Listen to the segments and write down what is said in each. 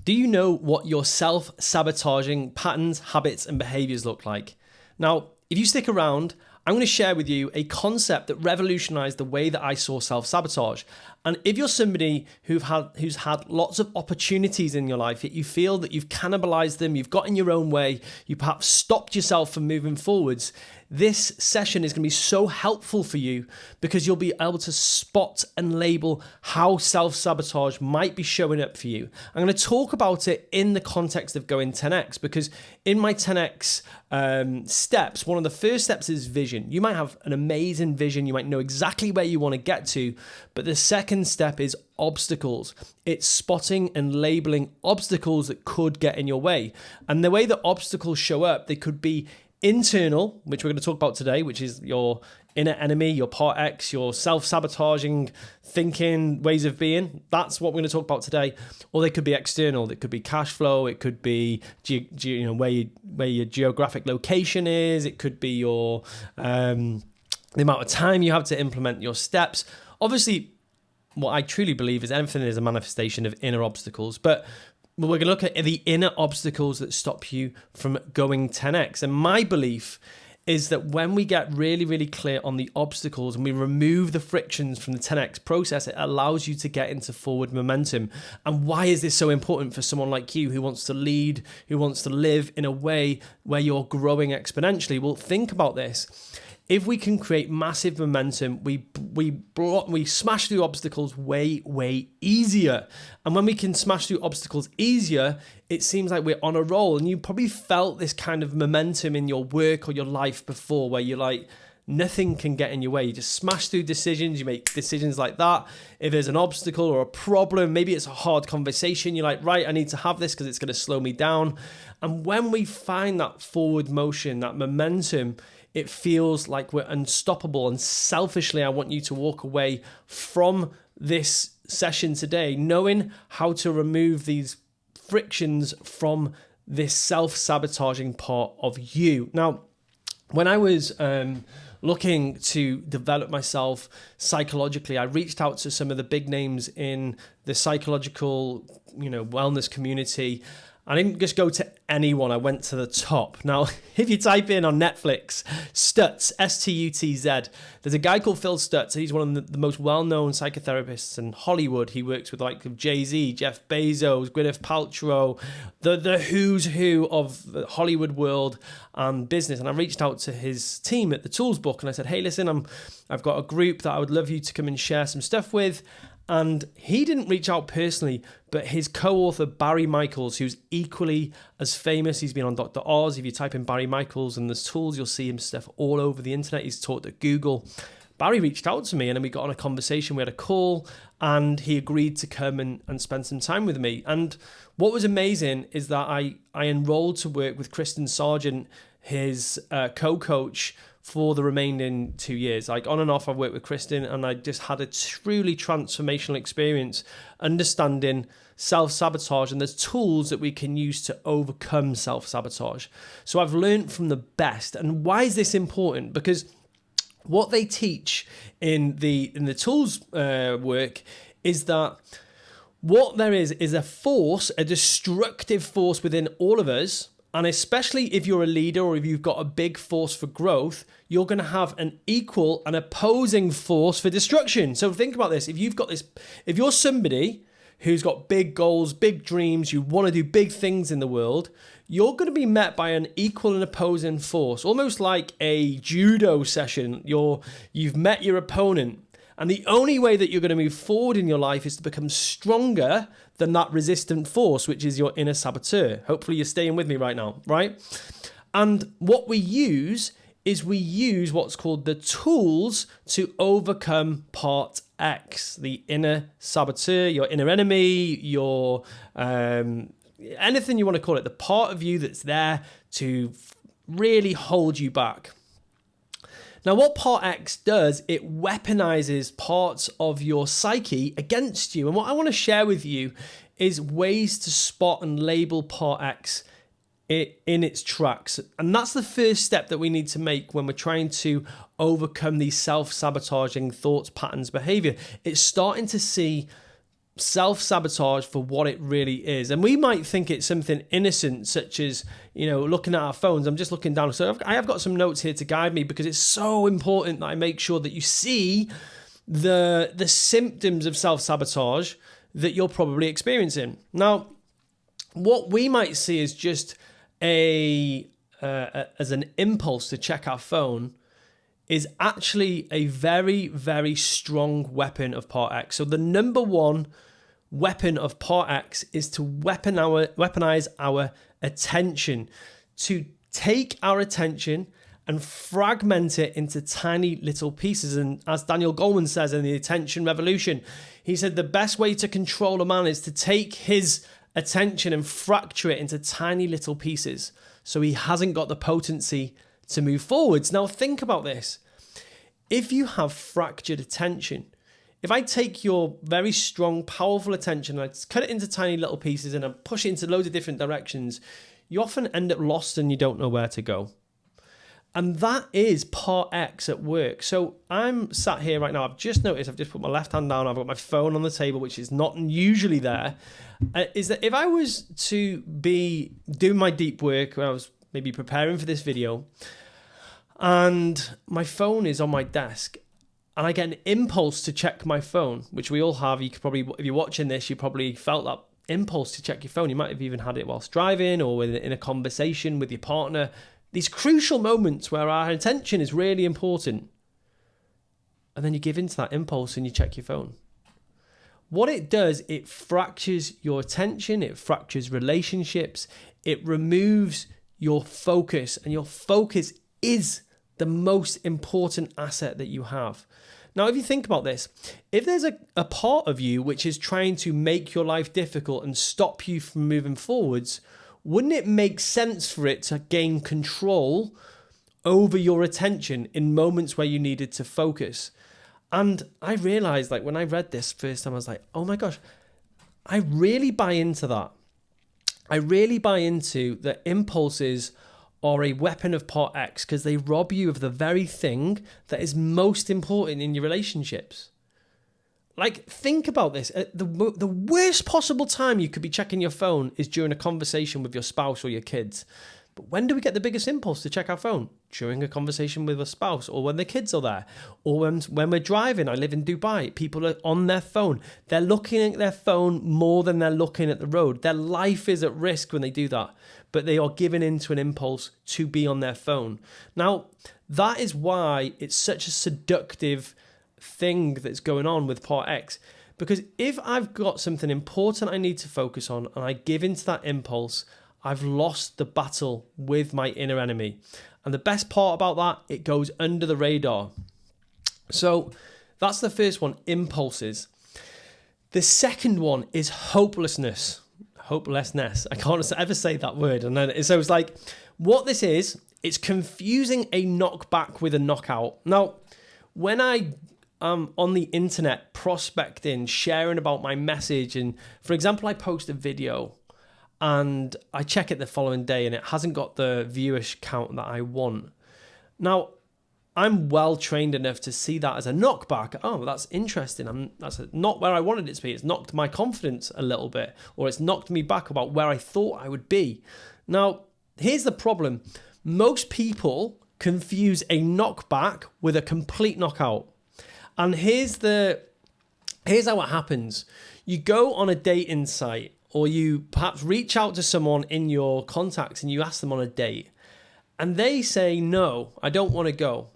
Do you know what your self-sabotaging patterns, habits, and behaviors look like? Now, if you stick around, I'm going to share with you a concept that revolutionized the way that I saw self-sabotage. And if you're somebody who's had lots of opportunities in your life, yet you feel that you've cannibalized them, you've got in your own way, you perhaps stopped yourself from moving forwards, this session is going to be so helpful for you because you'll be able to spot and label how self-sabotage might be showing up for you. I'm going to talk about it in the context of going 10x because in my 10x steps, one of the first steps is vision. You might have an amazing vision. You might know exactly where you want to get to, but the second step is obstacles. It's spotting and labeling obstacles that could get in your way. And the way that obstacles show up, they could be internal, which we're going to talk about today, which is your inner enemy, your part X, your self-sabotaging thinking, ways of being. That's what we're going to talk about today. Or they could be external. It could be cash flow. It could be where your geographic location is. It could be your the amount of time you have to implement your steps. Obviously, what I truly believe is everything is a manifestation of inner obstacles, but we're going to look at the inner obstacles that stop you from going 10x. And my belief is that when we get really, really clear on the obstacles and we remove the frictions from the 10x process, it allows you to get into forward momentum. And why is this so important for someone like you who wants to lead, who wants to live in a way where you're growing exponentially? Well, think about this. If we can create massive momentum, we smash through obstacles way easier. And when we can smash through obstacles easier, it seems like we're on a roll. And you probably felt this kind of momentum in your work or your life before where you're like, nothing can get in your way. You just smash through decisions. You make decisions like that. If there's an obstacle or a problem, maybe it's a hard conversation, you're like, right, I need to have this because it's going to slow me down. And when we find that forward motion, that momentum, it feels like we're unstoppable. And selfishly, I want you to walk away from this session today knowing how to remove these frictions from this self-sabotaging part of you. Now, when I was looking to develop myself psychologically, I reached out to some of the big names in the psychological, wellness community. I didn't just go to anyone, I went to the top. Now, if you type in on Netflix, Stutz, S-T-U-T-Z, there's a guy called Phil Stutz. He's one of the most well-known psychotherapists in Hollywood. He works with like Jay-Z, Jeff Bezos, Gwyneth Paltrow, the who's who of the Hollywood world and business. And I reached out to his team at the Tools Book and I said, hey, listen, I've got a group that I would love you to come and share some stuff with. And he didn't reach out personally, but his co-author, Barry Michaels, who's equally as famous, he's been on Dr. Oz. If you type in Barry Michaels and there's tools, you'll see him stuff all over the internet. He's taught at Google. Barry reached out to me and then we got on a conversation. We had a call and he agreed to come and spend some time with me. And what was amazing is that I enrolled to work with Kristen Sargent, his co-coach, for the remaining 2 years. Like on and off, I've worked with Kristen and I just had a truly transformational experience understanding self-sabotage and there's tools that we can use to overcome self-sabotage. So I've learned from the best. And why is this important? Because what they teach in the tools work is that what there is a force, a destructive force within all of us. And especially if you're a leader or if you've got a big force for growth, you're going to have an equal and opposing force for destruction. So think about this. If you're somebody who's got big goals, big dreams, you want to do big things in the world, you're going to be met by an equal and opposing force, almost like a judo session. You've met your opponent. And the only way that you're going to move forward in your life is to become stronger than that resistant force, which is your inner saboteur. Hopefully you're staying with me right now, right? And what we use is what's called the tools to overcome part X, the inner saboteur, your inner enemy, your anything you want to call it, the part of you that's there to really hold you back. Now, what Part X does, it weaponizes parts of your psyche against you. And what I want to share with you is ways to spot and label Part X in its tracks. And that's the first step that we need to make when we're trying to overcome these self-sabotaging thoughts, patterns, behavior. It's starting to see self-sabotage for what it really is. And we might think it's something innocent, such as, looking at our phones. I'm just looking down. So I have got some notes here to guide me, because it's so important that I make sure that you see the symptoms of self-sabotage that you're probably experiencing. Now, what we might see is just as an impulse to check our phone is actually a very, very strong weapon of Part X. So the number one weapon of Part X is to weaponize our attention, to take our attention and fragment it into tiny little pieces. And as Daniel Goleman says in The Attention Revolution, he said the best way to control a man is to take his attention and fracture it into tiny little pieces, so he hasn't got the potency to move forwards. Now think about this. If you have fractured attention, if I take your very strong, powerful attention and I cut it into tiny little pieces and I push it into loads of different directions, you often end up lost and you don't know where to go. And that is Part X at work. So I'm sat here right now. I've just noticed, I've just put my left hand down. I've got my phone on the table, which is not usually there. Is that if I was to be doing my deep work, when I was maybe preparing for this video, and my phone is on my desk, and I get an impulse to check my phone, which we all have. You could probably, if you're watching this, you probably felt that impulse to check your phone. You might have even had it whilst driving or in a conversation with your partner. These crucial moments where our attention is really important. And then you give in to that impulse and you check your phone. What it does, it fractures your attention, it fractures relationships, it removes your focus, and your focus is the most important asset that you have. Now, if you think about this, if there's a part of you which is trying to make your life difficult and stop you from moving forwards, wouldn't it make sense for it to gain control over your attention in moments where you needed to focus? And I realized, like, when I read this first time, I was like, oh my gosh, I really buy into that. I really buy into that impulses are a weapon of Part X, because they rob you of the very thing that is most important in your relationships. Like, think about this. The worst possible time you could be checking your phone is during a conversation with your spouse or your kids. But when do we get the biggest impulse to check our phone? During a conversation with a spouse, or when the kids are there, or when we're driving. I live in Dubai. People are on their phone. They're looking at their phone more than they're looking at the road. Their life is at risk when they do that, but they are given into an impulse to be on their phone. Now, that is why it's such a seductive thing that's going on with Part X. Because if I've got something important I need to focus on and I give into that impulse, I've lost the battle with my inner enemy. And the best part about that, it goes under the radar. So that's the first one, impulses. The second one is hopelessness. Hopelessness. I can't ever say that word. And then so it's like, what this is, it's confusing a knockback with a knockout. Now, when I on the internet prospecting, sharing about my message, and for example, I post a video and I check it the following day and it hasn't got the viewers count that I want. Now, I'm well trained enough to see that as a knockback. Oh, that's interesting. That's not where I wanted it to be. It's knocked my confidence a little bit, or it's knocked me back about where I thought I would be. Now, here's the problem. Most people confuse a knockback with a complete knockout. And here's how it happens. You go on a dating site, or you perhaps reach out to someone in your contacts and you ask them on a date, and they say, no, I don't want to go.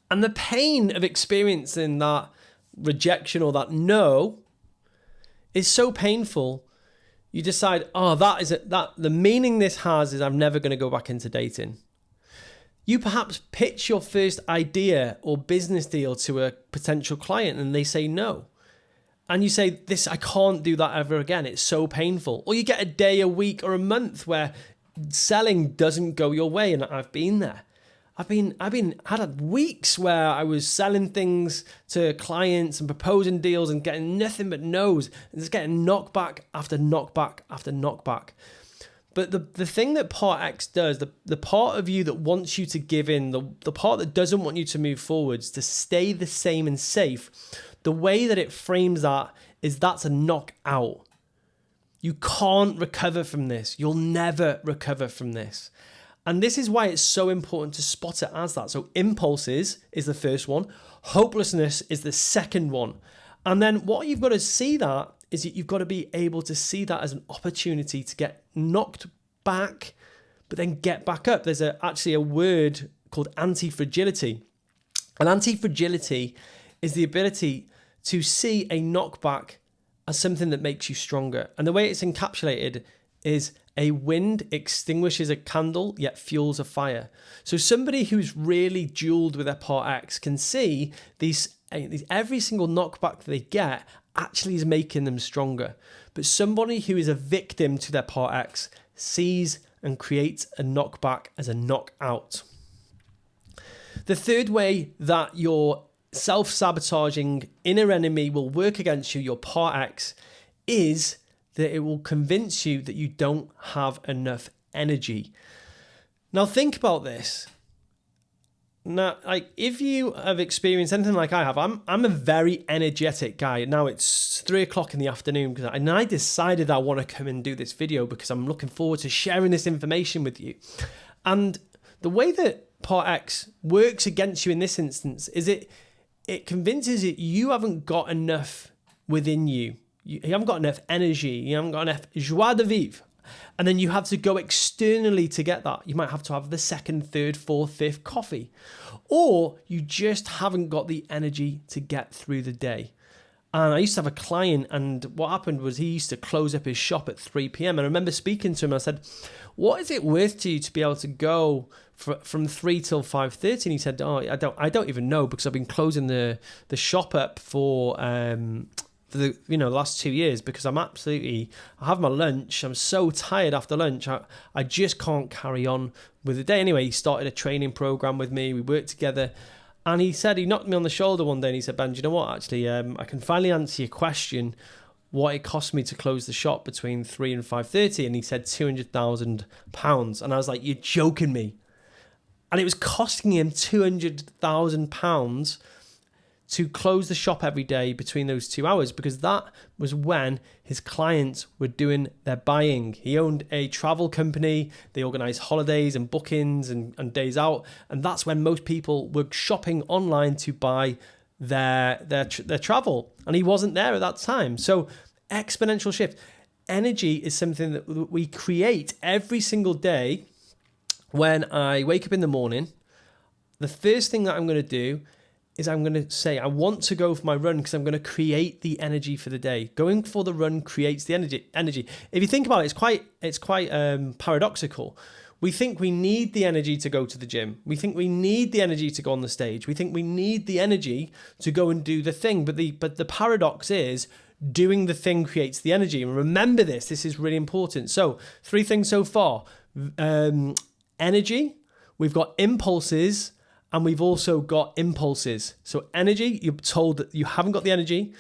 And the pain of experiencing that rejection or that no is so painful. You decide, oh, that the meaning this has is I'm never going to go back into dating. You perhaps pitch your first idea or business deal to a potential client and they say no. And you say, I can't do that ever again. It's so painful. Or you get a day, a week, or a month where selling doesn't go your way. And I've been there. Had weeks where I was selling things to clients and proposing deals and getting nothing but no's, and just getting knockback after knockback after knockback. But the thing that Part X does, the part of you that wants you to give in, the part that doesn't want you to move forwards, to stay the same and safe, the way that it frames that is that's a knockout. You can't recover from this. You'll never recover from this. And this is why it's so important to spot it as that. So impulses is the first one. Hopelessness is the second one. And then what you've got to see that is that you've got to be able to see that as an opportunity to get knocked back, but then get back up. There's actually a word called anti-fragility. And anti-fragility is the ability to see a knockback as something that makes you stronger. And the way it's encapsulated is a wind extinguishes a candle, yet fuels a fire. So somebody who's really duelled with their part X can see these every single knockback that they get actually is making them stronger. But somebody who is a victim to their part X sees and creates a knockback as a knockout. The third way that your self-sabotaging inner enemy will work against you, your part X, is that it will convince you that you don't have enough energy. Now think about this. Now, like if you have experienced anything like I have, I'm a very energetic guy. Now it's 3:00 in the afternoon and I decided I want to come and do this video because I'm looking forward to sharing this information with you. And the way that part X works against you in this instance is it convinces you you haven't got enough within you. You haven't got enough energy. You haven't got enough joie de vivre. And then you have to go externally to get that. You might have to have the second, third, fourth, fifth coffee. Or you just haven't got the energy to get through the day. And I used to have a client, and what happened was he used to close up his shop at 3 p.m. And I remember speaking to him, and I said, what is it worth to you to be able to go from 3 till 5:30? And he said, I don't even know, because I've been closing the shop up for the last 2 years, because I have my lunch. I'm so tired after lunch. I just can't carry on with the day. Anyway, he started a training program with me. We worked together. And he said, he knocked me on the shoulder one day and he said, Ben, do you know what? Actually, I can finally answer your question, what it cost me to close the shop between 3 and 5:30. And he said £200,000. And I was like, you're joking me. And it was costing him £200,000 to close the shop every day between those 2 hours, because that was when his clients were doing their buying. He owned a travel company. They organized holidays and bookings and days out. And that's when most people were shopping online to buy their travel. And he wasn't there at that time. So exponential shift. Energy is something that we create every single day. When I wake up in the morning, the first thing that I'm going to do is I'm going to say, I want to go for my run because I'm going to create the energy for the day. Going for the run creates the energy. If you think about it, it's quite paradoxical. We think we need the energy to go to the gym. We think we need the energy to go on the stage. We think we need the energy to go and do the thing. But the paradox is doing the thing creates the energy. And remember this is really important. So 3 things so far. Energy, we've got impulses, and we've also got impulses. So energy, you're told that you haven't got the energy,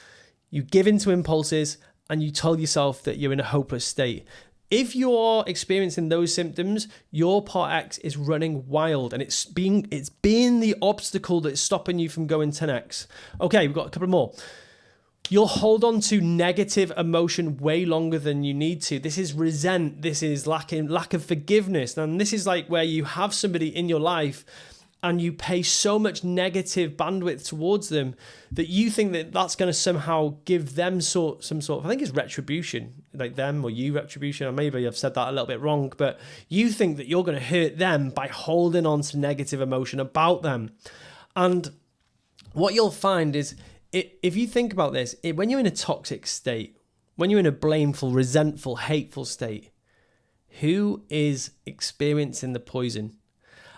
you give into impulses, and you tell yourself that you're in a hopeless state. If you're experiencing those symptoms, your part X is running wild, and it's being the obstacle that's stopping you from going 10x. Okay, we've got a couple more. You'll hold on to negative emotion way longer than you need to. This is resent. This is lack of forgiveness. And this is like where you have somebody in your life and you pay so much negative bandwidth towards them that you think that that's going to somehow give them some sort of, I think it's retribution, like them or you retribution, or maybe I've said that a little bit wrong, but you think that you're going to hurt them by holding on to negative emotion about them. And what you'll find is, if you think about this, when you're in a toxic state, when you're in a blameful, resentful, hateful state, who is experiencing the poison?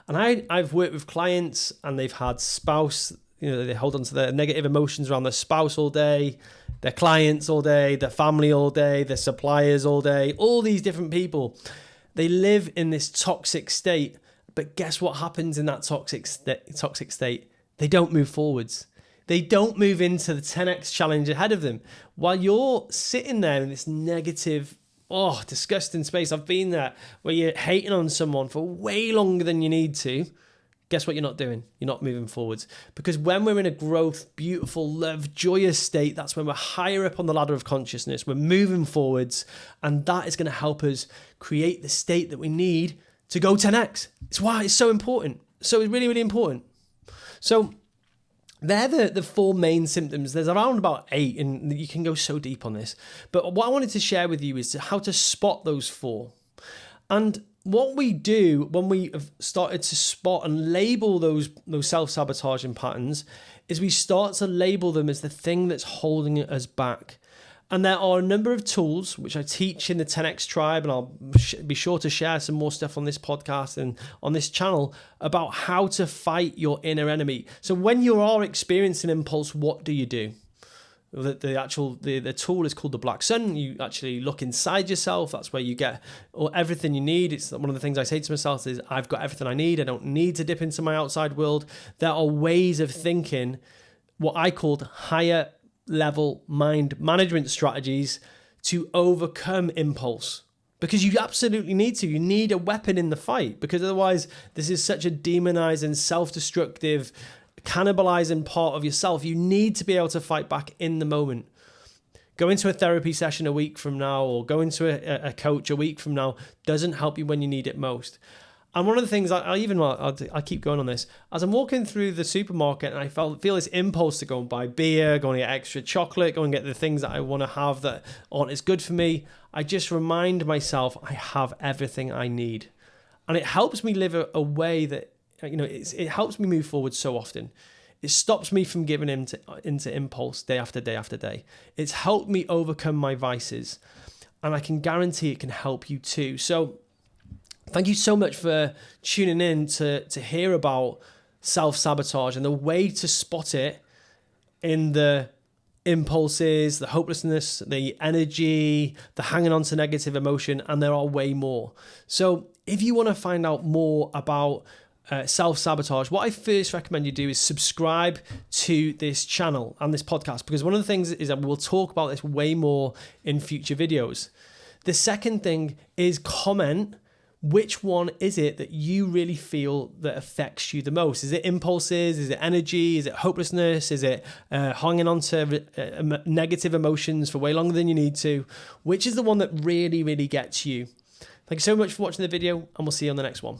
And I've worked with clients and they've had spouse, they hold on to their negative emotions around their spouse all day, their clients all day, their family all day, their suppliers all day, all these different people. They live in this toxic state, but guess what happens in that toxic state? They don't move forwards. They don't move into the 10x challenge ahead of them. While you're sitting there in this negative, disgusting space, I've been there, where you're hating on someone for way longer than you need to, guess what you're not doing? You're not moving forwards. Because when we're in a growth, beautiful, love, joyous state, that's when we're higher up on the ladder of consciousness. We're moving forwards, and that is going to help us create the state that we need to go 10x. It's why it's so important. So it's really, really important. So they're the four main symptoms. There's around about 8, and you can go so deep on this. But what I wanted to share with you is how to spot those 4. And what we do when we have started to spot and label those self-sabotaging patterns is we start to label them as the thing that's holding us back. And there are a number of tools which I teach in the 10X tribe, and I'll be sure to share some more stuff on this podcast and on this channel about how to fight your inner enemy. So when you are experiencing impulse, what do you do? The tool is called the Black Sun. You actually look inside yourself. That's where you get everything you need. It's one of the things I say to myself is I've got everything I need. I don't need to dip into my outside world. There are ways of thinking, what I called higher level mind management strategies to overcome impulse. Because you absolutely need to. You need a weapon in the fight, because otherwise this is such a demonizing, self-destructive, cannibalizing part of yourself. You need to be able to fight back in the moment. Go into a therapy session a week from now, or go into a coach a week from now doesn't help you when you need it most. And one of the things I keep going on this, as I'm walking through the supermarket and I feel this impulse to go and buy beer, go and get extra chocolate, go and get the things that I want to have that aren't as good for me, I just remind myself I have everything I need. And it helps me live a way that, it helps me move forward so often. It stops me from giving into impulse day after day after day. It's helped me overcome my vices, and I can guarantee it can help you too. So thank you so much for tuning in to hear about self-sabotage and the way to spot it in the impulses, the hopelessness, the energy, the hanging on to negative emotion, and there are way more. So if you want to find out more about self-sabotage, what I first recommend you do is subscribe to this channel and this podcast, because one of the things is that we'll talk about this way more in future videos. The second thing is comment which one is it that you really feel that affects you the most. Is it impulses? Is it energy? Is it hopelessness? Is it hanging on to negative emotions for way longer than you need to? Which is the one that really, really gets you? Thank you so much for watching the video, and we'll see you on the next one.